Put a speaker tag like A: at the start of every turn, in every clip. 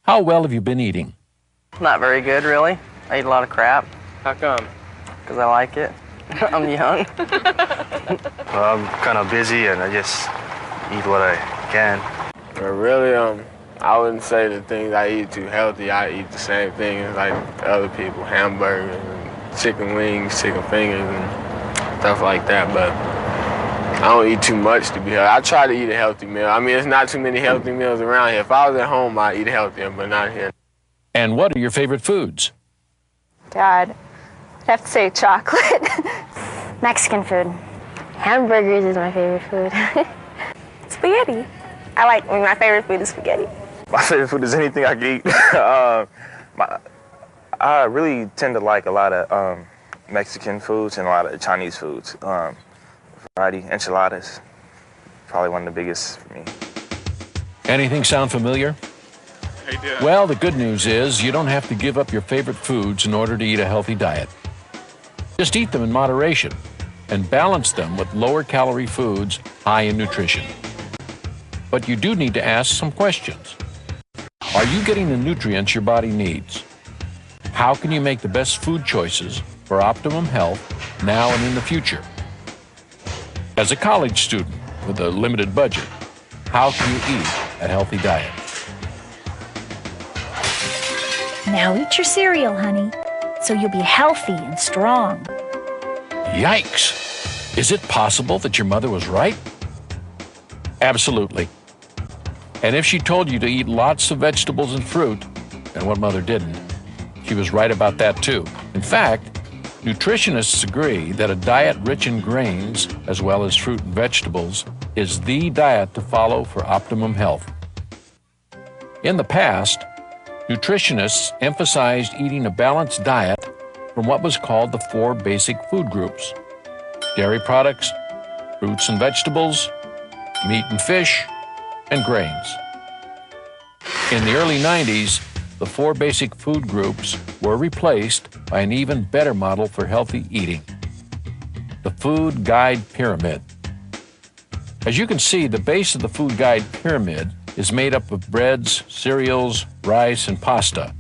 A: How well have you been eating?
B: Not very good, really. I eat a lot of crap.
C: How come?
B: Because I like it. I'm young.
D: I'm kind of busy and I just eat what I can.
C: Really, I wouldn't say the things I eat too healthy. I eat the same thing as like other people, hamburgers and chicken wings, chicken fingers and stuff like that, but I don't eat too much to be healthy. I try to eat a healthy meal. I mean, there's not too many healthy meals around here. If I was at home, I'd eat healthier, but not here.
A: And what are your favorite foods?
E: Dad, I'd have to say chocolate.
F: Mexican food. Hamburgers is my favorite food.
E: Spaghetti. My favorite food is spaghetti.
D: My favorite food is anything I can eat. I really tend to like a lot of Mexican foods and a lot of Chinese foods. Variety, enchiladas, probably one of the biggest for me.
A: Anything sound familiar?
C: Hey, Dad.
A: Well, the good news is you don't have to give up your favorite foods in order to eat a healthy diet. Just eat them in moderation and balance them with lower calorie foods high in nutrition. But you do need to ask some questions. Are you getting the nutrients your body needs? How can you make the best food choices for optimum health now and in the future? As a college student with a limited budget, how can you eat a healthy diet?
G: Now eat your cereal, honey, so you'll be healthy and strong.
A: Yikes! Is it possible that your mother was right? Absolutely. And if she told you to eat lots of vegetables and fruit, and what mother didn't, she was right about that too. In fact, nutritionists agree that a diet rich in grains, as well as fruit and vegetables, is the diet to follow for optimum health. In the past, nutritionists emphasized eating a balanced diet from what was called the 4 basic food groups: dairy products, fruits and vegetables, meat and fish, and grains. In the early 90s, the 4 basic food groups were replaced by an even better model for healthy eating: the Food Guide Pyramid. As you can see, the base of the Food Guide Pyramid is made up of breads, cereals, rice, and pasta,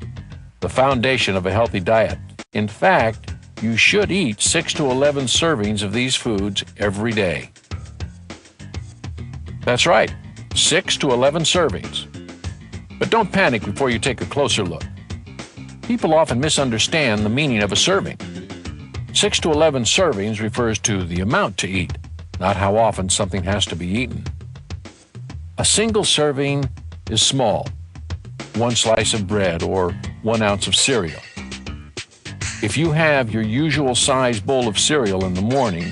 A: the foundation of a healthy diet. In fact, you should eat 6 to 11 servings of these foods every day. That's right, 6 to 11 servings. But don't panic before you take a closer look. People often misunderstand the meaning of a serving. 6 to 11 servings refers to the amount to eat, not how often something has to be eaten. A single serving is small, 1 slice of bread or 1 ounce of cereal. If you have your usual size bowl of cereal in the morning,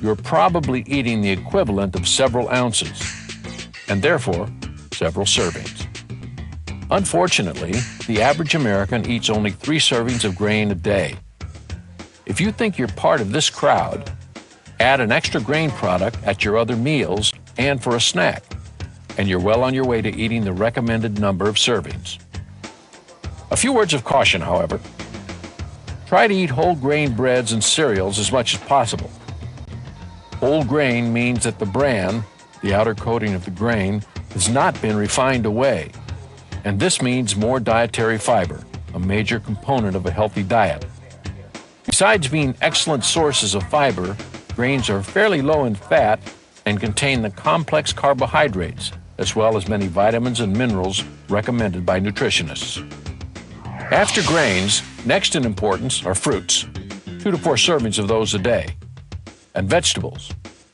A: you're probably eating the equivalent of several ounces, and therefore several servings. Unfortunately, the average American eats only 3 servings of grain a day. If you think you're part of this crowd, add an extra grain product at your other meals and for a snack, and you're well on your way to eating the recommended number of servings. A few words of caution, however. Try to eat whole grain breads and cereals as much as possible. Whole grain means that the bran, the outer coating of the grain, has not been refined away, and this means more dietary fiber, a major component of a healthy diet. Besides being excellent sources of fiber, grains are fairly low in fat and contain the complex carbohydrates, as well as many vitamins and minerals recommended by nutritionists. After grains, next in importance are fruits, 2 to 4 servings of those a day, and vegetables,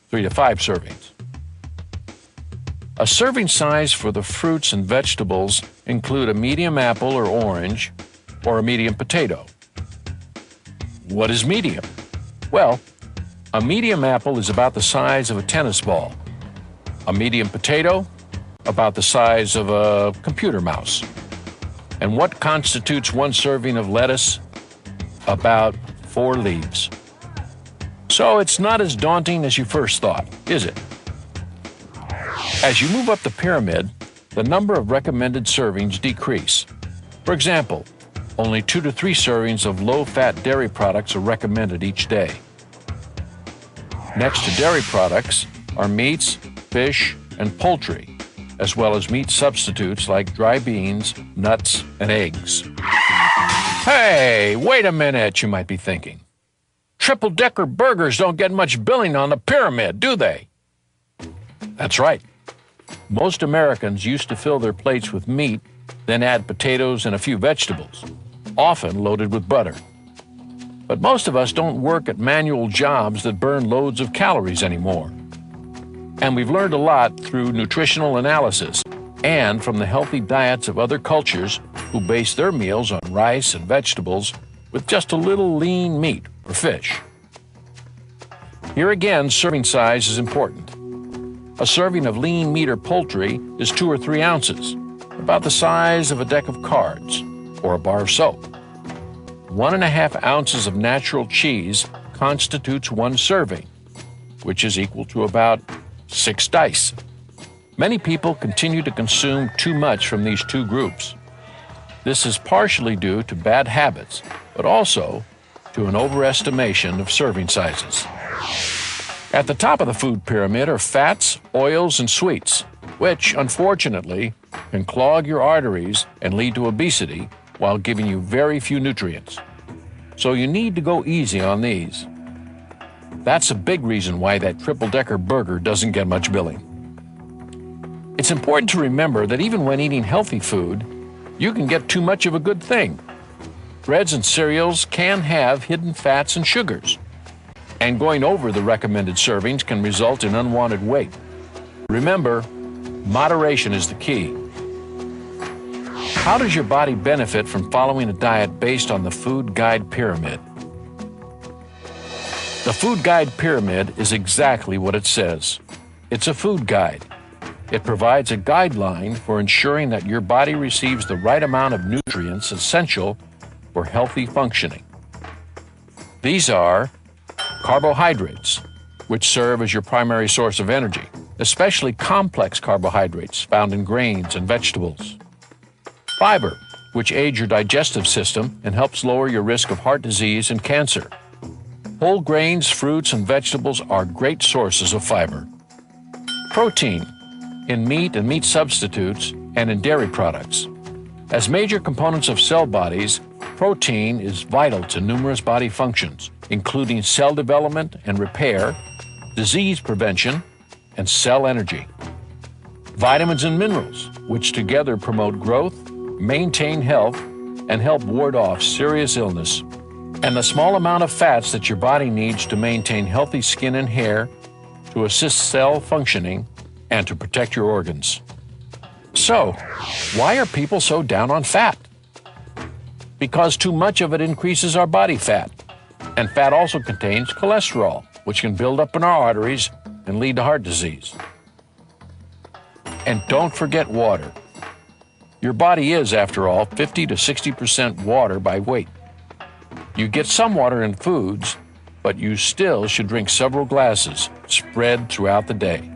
A: 3 to 5 servings. A serving size for the fruits and vegetables include a medium apple or orange, or a medium potato. What is medium? Well, a medium apple is about the size of a tennis ball. A medium potato, about the size of a computer mouse. And what constitutes 1 serving of lettuce? About 4 leaves. So it's not as daunting as you first thought, is it? As you move up the pyramid, the number of recommended servings decrease. For example, only 2 to 3 servings of low-fat dairy products are recommended each day. Next to dairy products are meats, fish, and poultry, as well as meat substitutes like dry beans, nuts, and eggs. Hey, wait a minute, you might be thinking. Triple-decker burgers don't get much billing on the pyramid, do they? That's right. Most Americans used to fill their plates with meat, then add potatoes and a few vegetables, often loaded with butter. But most of us don't work at manual jobs that burn loads of calories anymore. And we've learned a lot through nutritional analysis and from the healthy diets of other cultures who base their meals on rice and vegetables with just a little lean meat or fish. Here again, serving size is important. A serving of lean meat or poultry is 2 or 3 ounces, about the size of a deck of cards or a bar of soap. 1.5 ounces of natural cheese constitutes 1 serving, which is equal to about 6 dice. Many people continue to consume too much from these 2 groups. This is partially due to bad habits, but also to an overestimation of serving sizes. At the top of the food pyramid are fats, oils, and sweets, which, unfortunately, can clog your arteries and lead to obesity while giving you very few nutrients. So you need to go easy on these. That's a big reason why that triple-decker burger doesn't get much billing. It's important to remember that even when eating healthy food, you can get too much of a good thing. Breads and cereals can have hidden fats and sugars, and going over the recommended servings can result in unwanted weight. Remember, moderation is the key. How does your body benefit from following a diet based on the Food Guide Pyramid? The Food Guide Pyramid is exactly what it says. It's a food guide. It provides a guideline for ensuring that your body receives the right amount of nutrients essential for healthy functioning. These are carbohydrates, which serve as your primary source of energy, especially complex carbohydrates found in grains and vegetables. Fiber, which aids your digestive system and helps lower your risk of heart disease and cancer. Whole grains, fruits, and vegetables are great sources of fiber. Protein, in meat and meat substitutes, and in dairy products. As major components of cell bodies, protein is vital to numerous body functions, including cell development and repair, disease prevention, and cell energy. Vitamins and minerals, which together promote growth, maintain health, and help ward off serious illness. And the small amount of fats that your body needs to maintain healthy skin and hair, to assist cell functioning, and to protect your organs. So, why are people so down on fat? Because too much of it increases our body fat. And fat also contains cholesterol, which can build up in our arteries and lead to heart disease. And don't forget water. Your body is, after all, 50 to 60% water by weight. You get some water in foods, but you still should drink several glasses spread throughout the day.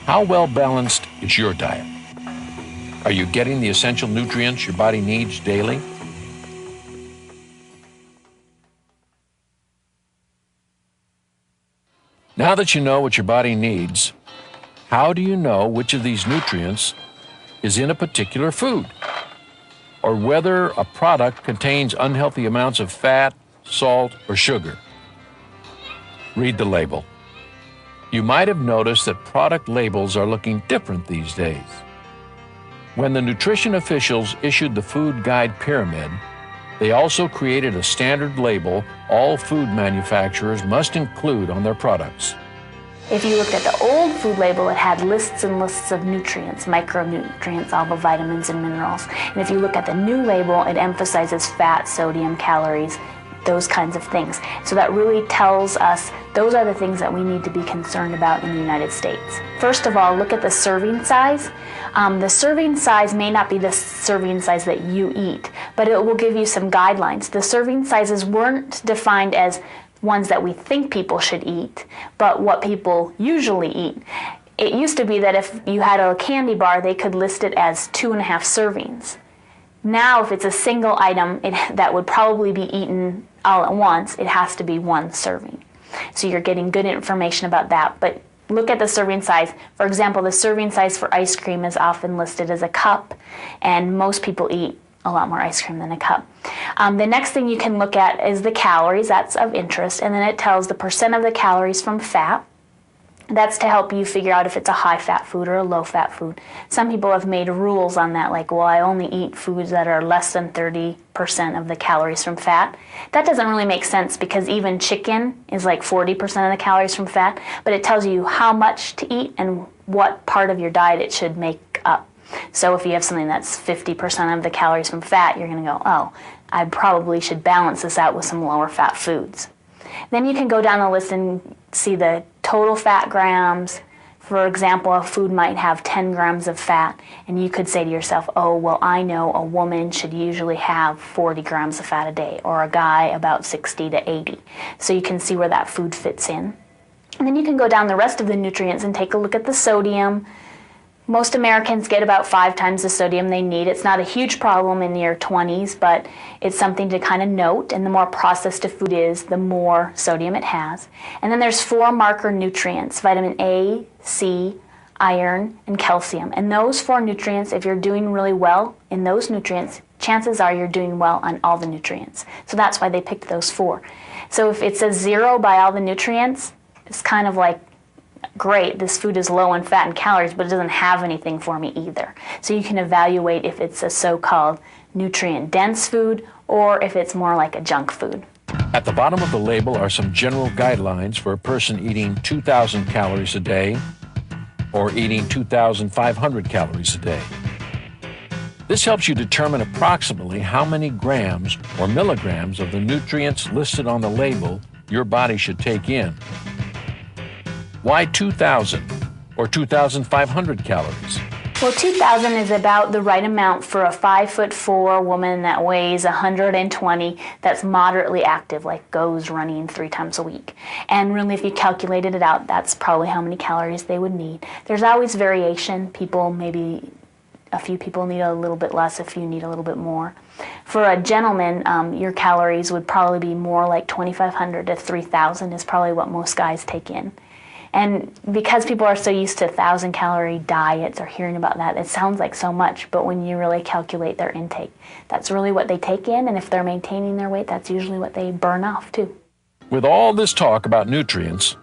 A: How well balanced is your diet? Are you getting the essential nutrients your body needs daily? Now that you know what your body needs, how do you know which of these nutrients is in a particular food? Or whether a product contains unhealthy amounts of fat, salt, or sugar? Read the label. You might have noticed that product labels are looking different these days. When the nutrition officials issued the Food Guide Pyramid, they also created a standard label all food manufacturers must include on their products.
H: If you looked at the old food label, it had lists and lists of nutrients, micronutrients, all the vitamins and minerals. And if you look at the new label, it emphasizes fat, sodium, calories, those kinds of things. So that really tells us those are the things that we need to be concerned about in the United States. First of all, look at the serving size. The serving size may not be the serving size that you eat, but it will give you some guidelines. The serving sizes weren't defined as ones that we think people should eat, but what people usually eat. It used to be that if you had a candy bar, they could list it as 2.5 servings. Now, if it's a single item that would probably be eaten all at once, it has to be 1 serving. So you're getting good information about that. But look at the serving size. For example, the serving size for ice cream is often listed as a cup, and most people eat a lot more ice cream than a cup. The next thing you can look at is the calories. That's of interest, and then it tells the percent of the calories from fat. That's to help you figure out if it's a high-fat food or a low-fat food. Some people have made rules on that, like, well, I only eat foods that are less than 30% of the calories from fat. That doesn't really make sense because even chicken is like 40% of the calories from fat, but it tells you how much to eat and what part of your diet it should make up. So if you have something that's 50% of the calories from fat, you're going to go, oh, I probably should balance this out with some lower-fat foods. Then you can go down the list and see the total fat grams. For example, a food might have 10 grams of fat, and you could say to yourself, oh, well, I know a woman should usually have 40 grams of fat a day, or a guy about 60 to 80. So you can see where that food fits in. And then you can go down the rest of the nutrients and take a look at the sodium. Most Americans get about 5 times the sodium they need. It's not a huge problem in your 20s, but it's something to kind of note. And the more processed a food is, the more sodium it has. And then there's 4 marker nutrients: vitamin A, C, iron, and calcium. And those 4 nutrients, if you're doing really well in those nutrients, chances are you're doing well on all the nutrients. So that's why they picked those 4. So if it says 0 by all the nutrients, it's kind of like, great, this food is low in fat and calories, but it doesn't have anything for me either. So you can evaluate if it's a so-called nutrient-dense food or if it's more like a junk food.
A: At the bottom of the label are some general guidelines for a person eating 2,000 calories a day or eating 2,500 calories a day. This helps you determine approximately how many grams or milligrams of the nutrients listed on the label your body should take in. Why 2,000 or 2,500 calories?
H: Well, 2,000 is about the right amount for a 5'4" woman that weighs 120 that's moderately active, like goes running 3 times a week. And really, if you calculated it out, that's probably how many calories they would need. There's always variation. A few people need a little bit less, a few need a little bit more. For a gentleman, your calories would probably be more like 2,500 to 3,000 is probably what most guys take in. And because people are so used to 1,000-calorie diets or hearing about that, it sounds like so much, but when you really calculate their intake, that's really what they take in, and if they're maintaining their weight, that's usually what they burn off too.
A: With all this talk about nutrients,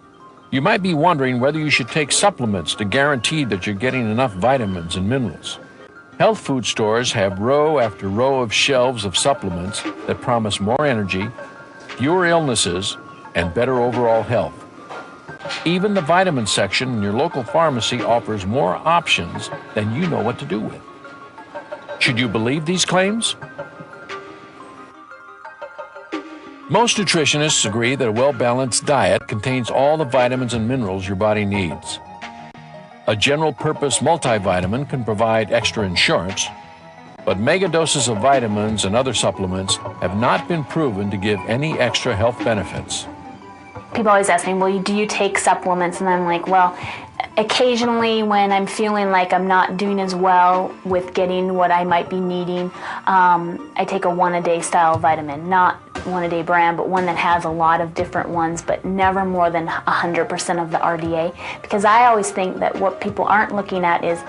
A: you might be wondering whether you should take supplements to guarantee that you're getting enough vitamins and minerals. Health food stores have row after row of shelves of supplements that promise more energy, fewer illnesses, and better overall health. Even the vitamin section in your local pharmacy offers more options than you know what to do with. Should you believe these claims? Most nutritionists agree that a well-balanced diet contains all the vitamins and minerals your body needs. A general-purpose multivitamin can provide extra insurance, but mega doses of vitamins and other supplements have not been proven to give any extra health benefits.
H: People always ask me, well, do you take supplements? And I'm like, well, occasionally when I'm feeling like I'm not doing as well with getting what I might be needing, I take a one-a-day style vitamin, not one-a-day brand, but one that has a lot of different ones, but never more than 100% of the RDA. Because I always think that what people aren't looking at is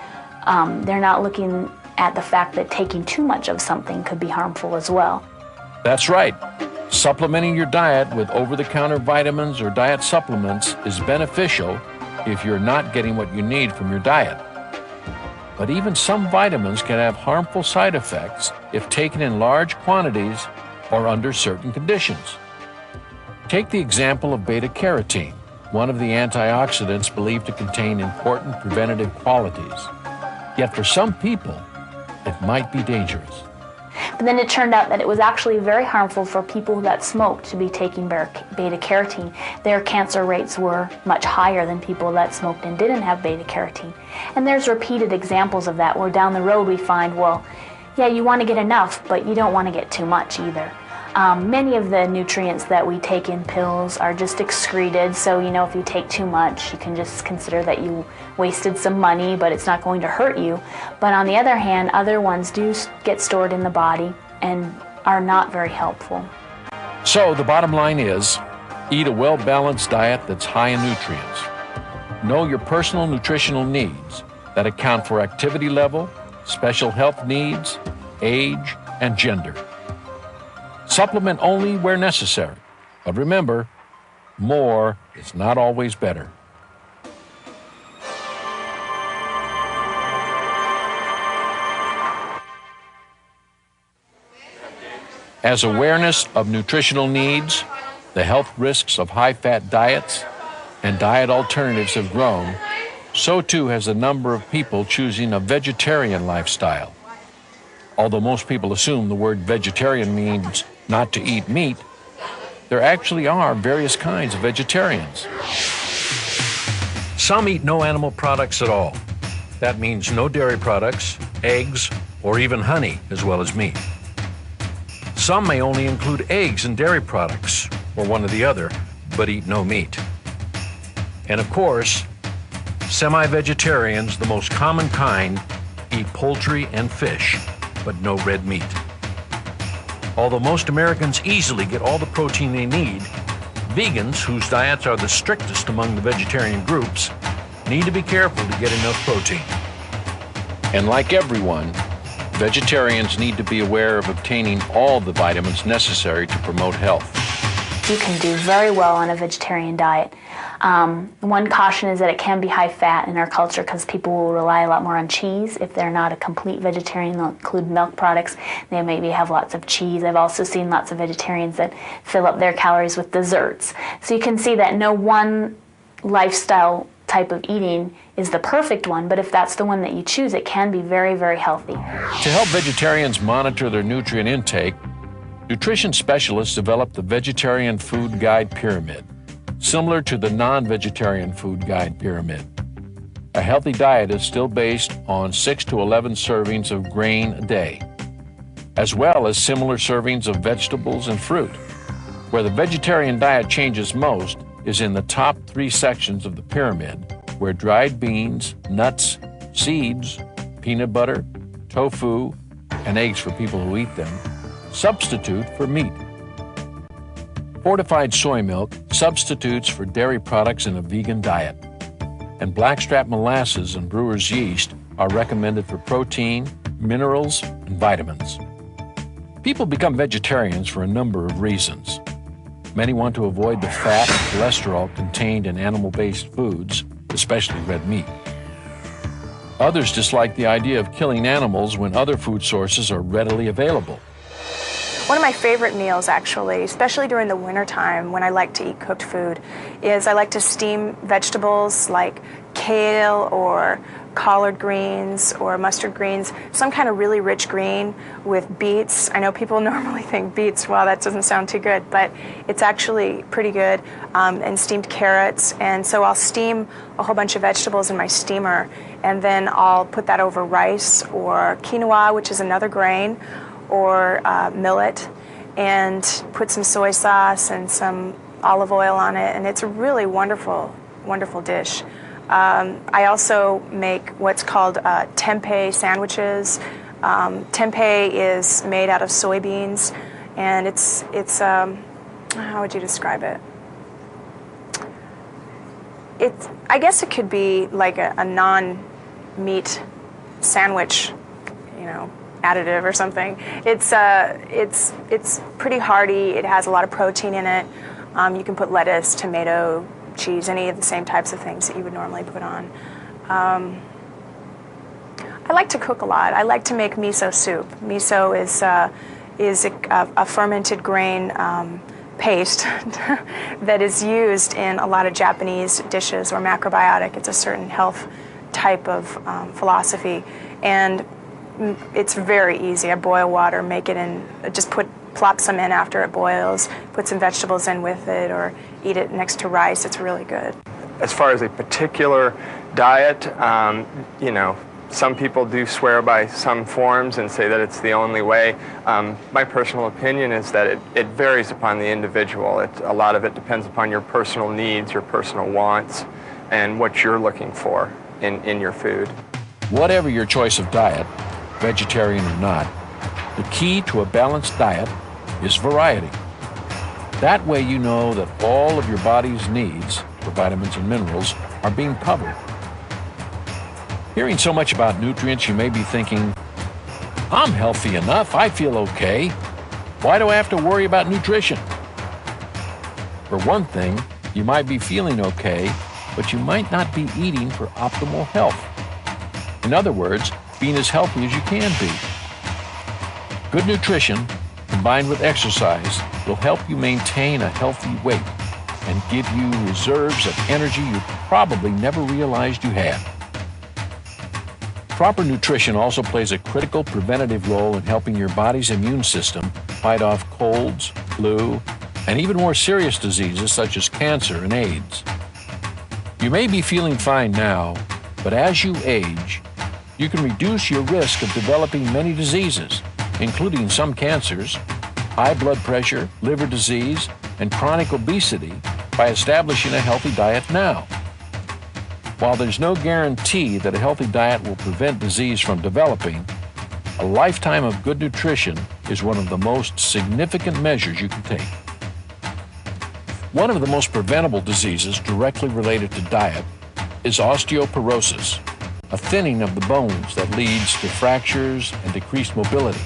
H: they're not looking at the fact that taking too much of something could be harmful as well.
A: That's right. Supplementing your diet with over-the-counter vitamins or diet supplements is beneficial if you're not getting what you need from your diet. But even some vitamins can have harmful side effects if taken in large quantities or under certain conditions. Take the example of beta-carotene, one of the antioxidants believed to contain important preventative qualities. Yet for some people, it might be dangerous.
H: But then it turned out that it was actually very harmful for people that smoked to be taking beta-carotene. Their cancer rates were much higher than people that smoked and didn't have beta-carotene. And there's repeated examples of that where down the road we find, well, yeah, you want to get enough, but you don't want to get too much either. Many of the nutrients that we take in pills are just excreted, so if you take too much, you can just consider that you wasted some money, but it's not going to hurt you. But on the other hand, other ones do get stored in the body and are not very helpful.
A: So the bottom line is, eat a well-balanced diet that's high in nutrients. Know your personal nutritional needs that account for activity level, special health needs, age, and gender. Supplement only where necessary, but remember, more is not always better. As awareness of nutritional needs, the health risks of high-fat diets, and diet alternatives have grown, so too has the number of people choosing a vegetarian lifestyle. Although most people assume the word vegetarian means not to eat meat, there actually are various kinds of vegetarians. Some eat no animal products at all. That means no dairy products, eggs, or even honey, as well as meat. Some may only include eggs and dairy products, or one or the other, but eat no meat. And of course, semi-vegetarians, the most common kind, eat poultry and fish, but no red meat. Although most Americans easily get all the protein they need, vegans, whose diets are the strictest among the vegetarian groups, need to be careful to get enough protein. And like everyone, vegetarians need to be aware of obtaining all the vitamins necessary to promote health.
H: You can do very well on a vegetarian diet. One caution is that it can be high fat in our culture because people will rely a lot more on cheese. If they're not a complete vegetarian, they'll include milk products. They maybe have lots of cheese. I've also seen lots of vegetarians that fill up their calories with desserts. So you can see that no one lifestyle type of eating is the perfect one, but if that's the one that you choose, it can be very, very healthy.
A: To help vegetarians monitor their nutrient intake, nutrition specialists developed the Vegetarian Food Guide Pyramid, similar to the non-vegetarian food guide pyramid. A healthy diet is still based on 6 to 11 servings of grain a day, as well as similar servings of vegetables and fruit. Where the vegetarian diet changes most is in the top 3 sections of the pyramid, where dried beans, nuts, seeds, peanut butter, tofu, and eggs for people who eat them substitute for meat. Fortified soy milk substitutes for dairy products in a vegan diet, and blackstrap molasses and brewer's yeast are recommended for protein, minerals, and vitamins. People become vegetarians for a number of reasons. Many want to avoid the fat and cholesterol contained in animal-based foods, especially red meat. Others dislike the idea of killing animals when other food sources are readily available.
I: One of my favorite meals, actually, especially during the wintertime when I like to eat cooked food, is I like to steam vegetables like kale or collard greens or mustard greens, some kind of really rich green with beets. I know people normally think beets, wow, that doesn't sound too good, but it's actually pretty good, and steamed carrots. And so I'll steam a whole bunch of vegetables in my steamer, and then I'll put that over rice or quinoa, which is another grain, or millet, and put some soy sauce and some olive oil on it, and it's a really wonderful, wonderful dish. I also make what's called tempeh sandwiches. Tempeh is made out of soybeans, and it's how would you describe it? I guess it could be like a non-meat sandwich, you know, additive or something. It's pretty hearty. It has a lot of protein in it. You can put lettuce, tomato, cheese, any of the same types of things that you would normally put on. I like to cook a lot. I like to make miso soup. Miso is a fermented grain paste that is used in a lot of Japanese dishes or macrobiotic. It's a certain health type of philosophy, and it's very easy. I boil water, make it in, just plop some in after it boils, put some vegetables in with it, or eat it next to rice. It's really good.
J: As far as a particular diet, you know, some people do swear by some forms and say that it's the only way. My personal opinion is that it varies upon the individual. A lot of it depends upon your personal needs, your personal wants, and what you're looking for in your food.
A: Whatever your choice of diet, vegetarian or not, the key to a balanced diet is variety. That way you know that all of your body's needs for vitamins and minerals are being covered. Hearing so much about nutrients, you may be thinking, I'm healthy enough, I feel okay. Why do I have to worry about nutrition? For one thing, you might be feeling okay, but you might not be eating for optimal health. In other words, being as healthy as you can be. Good nutrition, combined with exercise, will help you maintain a healthy weight and give you reserves of energy you probably never realized you had. Proper nutrition also plays a critical preventative role in helping your body's immune system fight off colds, flu, and even more serious diseases such as cancer and AIDS. You may be feeling fine now, but as you age, you can reduce your risk of developing many diseases, including some cancers, high blood pressure, liver disease, and chronic obesity by establishing a healthy diet now. While there's no guarantee that a healthy diet will prevent disease from developing, a lifetime of good nutrition is one of the most significant measures you can take. One of the most preventable diseases directly related to diet is osteoporosis, a thinning of the bones that leads to fractures and decreased mobility.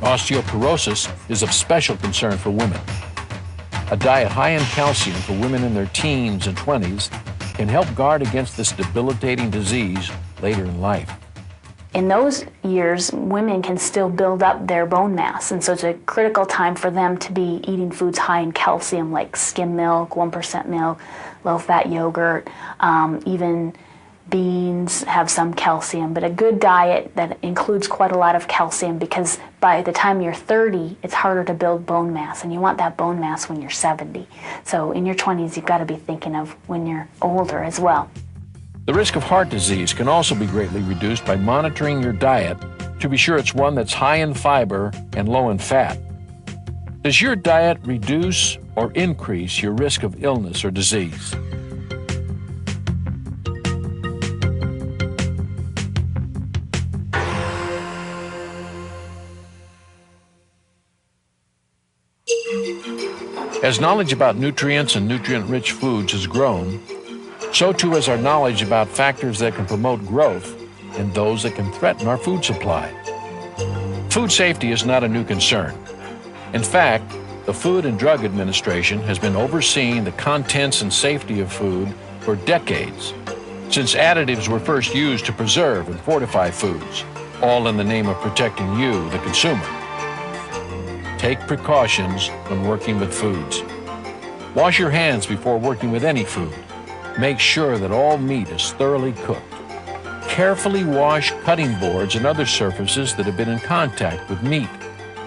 A: Osteoporosis is of special concern for women. A diet high in calcium for women in their teens and 20s can help guard against this debilitating disease later in life.
H: In those years, women can still build up their bone mass, and so it's a critical time for them to be eating foods high in calcium like skim milk, 1% milk, low-fat yogurt, even beans have some calcium, but a good diet that includes quite a lot of calcium, because by the time you're 30, it's harder to build bone mass, and you want that bone mass when you're 70. So in your 20s, you've got to be thinking of when you're older as well.
A: The risk of heart disease can also be greatly reduced by monitoring your diet to be sure it's one that's high in fiber and low in fat. Does your diet reduce or increase your risk of illness or disease? As knowledge about nutrients and nutrient-rich foods has grown, so too has our knowledge about factors that can promote growth and those that can threaten our food supply. Food safety is not a new concern. In fact, the Food and Drug Administration has been overseeing the contents and safety of food for decades, since additives were first used to preserve and fortify foods, all in the name of protecting you, the consumer. Take precautions when working with foods. Wash your hands before working with any food. Make sure that all meat is thoroughly cooked. Carefully wash cutting boards and other surfaces that have been in contact with meat.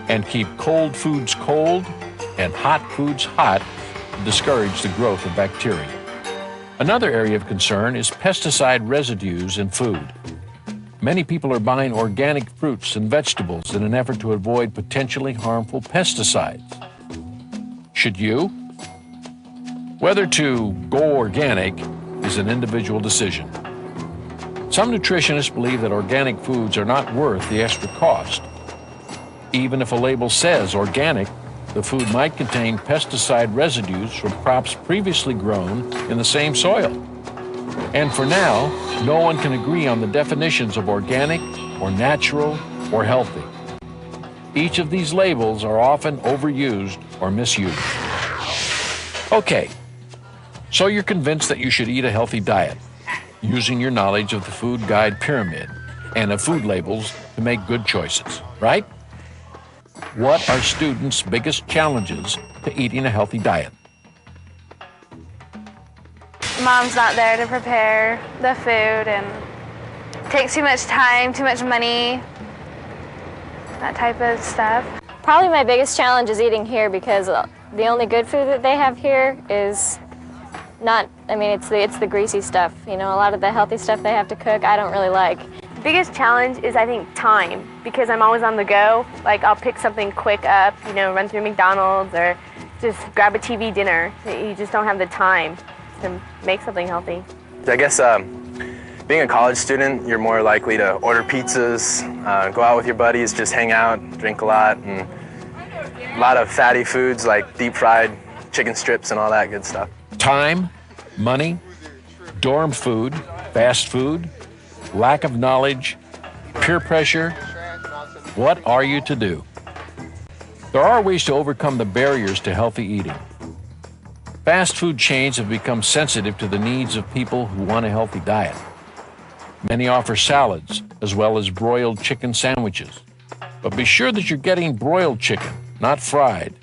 A: And keep cold foods cold and hot foods hot to discourage the growth of bacteria. Another area of concern is pesticide residues in food. Many people are buying organic fruits and vegetables in an effort to avoid potentially harmful pesticides. Should you? Whether to go organic is an individual decision. Some nutritionists believe that organic foods are not worth the extra cost. Even if a label says organic, the food might contain pesticide residues from crops previously grown in the same soil. And for now, no one can agree on the definitions of organic or natural or healthy. Each of these labels are often overused or misused. Okay, so you're convinced that you should eat a healthy diet, using your knowledge of the food guide pyramid and of food labels to make good choices, right? What are students' biggest challenges to eating a healthy diet?
E: Mom's not there to prepare the food, and it takes too much time, too much money, that type of stuff.
F: Probably my biggest challenge is eating here, because the only good food that they have here is not, it's the greasy stuff. You know, a lot of the healthy stuff they have to cook, I don't really like.
E: The biggest challenge is, I think, time, because I'm always on the go. Like, I'll pick something quick up, run through McDonald's or just grab a TV dinner. You just don't have the time to make something healthy.
K: I guess being a college student, you're more likely to order pizzas, go out with your buddies, just hang out, drink a lot, and a lot of fatty foods like deep fried chicken strips and all that good stuff.
A: Time, money, dorm food, fast food, lack of knowledge, peer pressure? What are you to do? There are ways to overcome the barriers to healthy eating. Fast food chains have become sensitive to the needs of people who want a healthy diet. Many offer salads as well as broiled chicken sandwiches. But be sure that you're getting broiled chicken, not fried.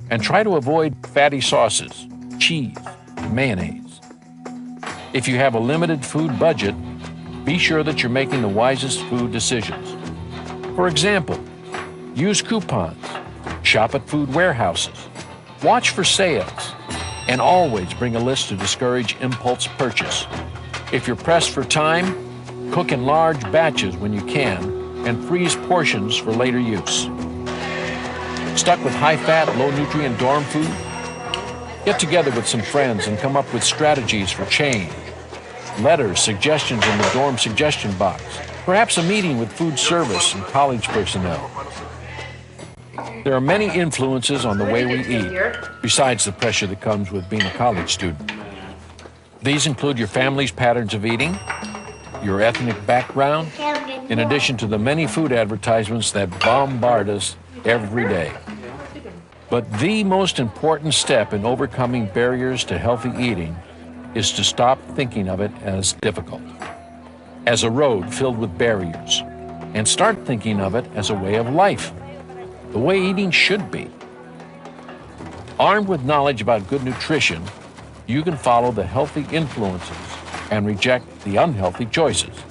A: And try to avoid fatty sauces, cheese, and mayonnaise. If you have a limited food budget, be sure that you're making the wisest food decisions. For example, use coupons, shop at food warehouses, watch for sales, and always bring a list to discourage impulse purchase. If you're pressed for time, cook in large batches when you can and freeze portions for later use. Stuck with high-fat, low-nutrient dorm food? Get together with some friends and come up with strategies for change. Letters, suggestions in the dorm suggestion box. Perhaps a meeting with food service and college personnel. There are many influences on the way we eat, besides the pressure that comes with being a college student. These include your family's patterns of eating, your ethnic background, in addition to the many food advertisements that bombard us every day. But the most important step in overcoming barriers to healthy eating is to stop thinking of it as difficult, as a road filled with barriers, and start thinking of it as a way of life, the way eating should be. Armed with knowledge about good nutrition, you can follow the healthy influences and reject the unhealthy choices.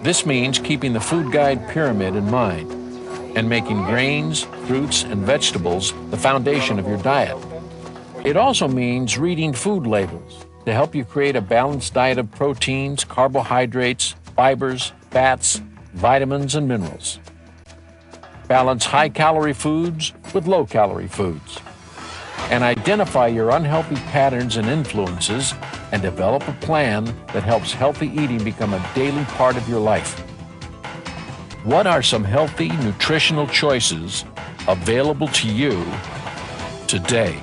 A: This means keeping the food guide pyramid in mind and making grains, fruits, and vegetables the foundation of your diet. It also means reading food labels to help you create a balanced diet of proteins, carbohydrates, fibers, fats, vitamins, and minerals. Balance high-calorie foods with low-calorie foods. And identify your unhealthy patterns and influences and develop a plan that helps healthy eating become a daily part of your life. What are some healthy, nutritional choices available to you today?